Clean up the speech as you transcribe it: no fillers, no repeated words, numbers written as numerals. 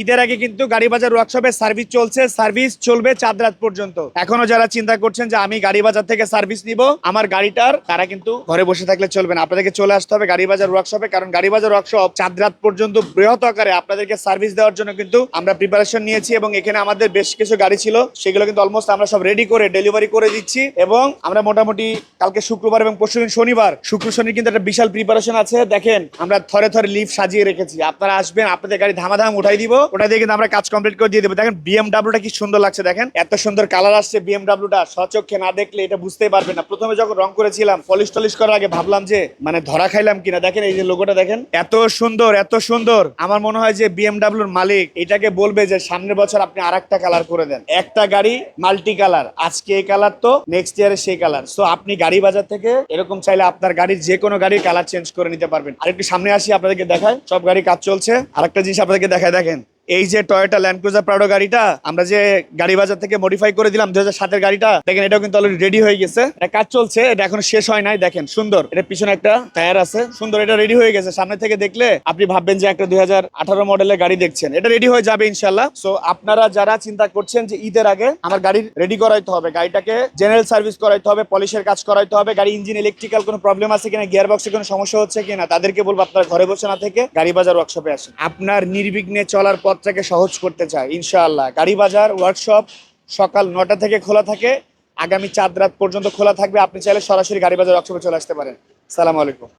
ঈদের আগে কিন্তু গাড়ি বাজার ওয়ার্কশপে সার্ভিস চলছে, সার্ভিস চলবে চাঁদ রাত পর্যন্ত। এখনো যারা চিন্তা করছেন যে আমি গাড়ি বাজার থেকে সার্ভিস নিব আমার গাড়িটার, তারা কিন্তু ঘরে বসে থাকলে চলবে না, আপনাদেরকে চলে আসতে হবে গাড়ি বাজার ওয়ার্কশপে। কারণ গাড়ি বাজার ওয়ার্কশপ চাঁদ রাত পর্যন্ত বৃহৎ আকারে আপনাদেরকে সার্ভিস দেওয়ার জন্য কিন্তু আমরা প্রিপারেশন নিয়েছি, এবং এখানে আমাদের বেশ কিছু গাড়ি ছিল, সেগুলো কিন্তু অলমোস্ট আমরা সব রেডি করে ডেলিভারি করে দিচ্ছি। এবং আমরা মোটামুটি কালকে শুক্রবার এবং পরশুদিন শনিবার, শুক্র শনি কিন্তু একটা বিশাল প্রিপারেশন আছে। দেখেন আমরা থরে থরে লিফট সাজিয়ে রেখেছি, আপনারা আসবেন, আপনাদের গাড়ি ধামাধাম উঠাই দিব, ওটা দিয়ে কিন্তু আমরা কাজ কমপ্লিট করে দিয়ে দেবো। দেখেন বিএমডাব্লিউটা কি সুন্দর লাগছে, দেখেন এত সুন্দর কালার আসছে বিএমডাব্লিউটা, সচক্ষে না দেখলে এটা বুঝতেই পারবেন না। প্রথমে যখন রং করেছিলাম পলিশ টলিশ করার আগে ভাবলাম যে মানে ধরা খাইলাম কিনা। দেখেন এই যে লোগোটা দেখেন এত সুন্দর এত সুন্দর। আমার মনে হয় যে বিএমডাব্লিউর মালিক এটাকে বলবে যে সামনের বছর আপনি আরেকটা কালার করে দেন। একটা গাড়ি মাল্টি কালার, আজকে এই কালার তো নেক্সট ইয়ারে সেই কালার। সো আপনি গাড়ি বাজার থেকে এরকম চাইলে আপনার গাড়ির যে কোনো গাড়ির কালার চেঞ্জ করে নিতে পারবেন। আরেকটু সামনে আসি, আপনাদেরকে দেখায় সব গাড়ি কাজ চলছে। আরেকটা জিনিস আপনাদেরকে দেখায়, দেখেন এই যে টয়োটা ল্যান্ড ক্রুজার প্রাডো গাড়িটা আমরা যে গাড়ি বাজার থেকে মডিফাই করে দিলাম 2007 গাড়িটা, দেখেন এটাও কিন্তু অলরেডি রেডি হয়ে গেছে, এটা কাজ চলছে, এটা এখনো শেষ হয় নাই। দেখেন সুন্দর, এটা পিছনে একটা টায়ার আছে সুন্দর, এটা রেডি হয়ে গেছে। সামনে থেকে দেখলে আপনি ভাববেন যে একটা 2018 মডেলের গাড়ি দেখছেন, এটা রেডি হয়ে যাবে ইনশাল্লাহ। সো আপনারা যারা চিন্তা করছেন যে ঈদের আগে আমার গাড়ি রেডি করাইতে হবে, গাড়িটাকে জেনারেল সার্ভিস করাইতে হবে, পলিশের কাজ করাইতে হবে, গাড়ি ইঞ্জিন ইলেকট্রিক্যাল কোনো প্রবলেম আছে কিনা, গিয়ার বক্সে কোনো সমস্যা হচ্ছে কিনা, তাদেরকে বলবো আপনারা ঘরে বসে না থেকে গাড়ি বাজার ওয়ার্কশপে আসেন। আপনার নির্বিঘ্নে চলার পথটাকে সহজ করতে চাই ইনশাআল্লাহ। গাড়ি বাজার ওয়ার্কশপ সকাল 9টা থেকে খোলা থাকে, আগামী চাঁদ রাত পর্যন্ত খোলা থাকবে। আপনি চাইলে সরাসরি গাড়ি বাজার ওয়ার্কশপে চলে আসতে পারেন। আসসালামু আলাইকুম।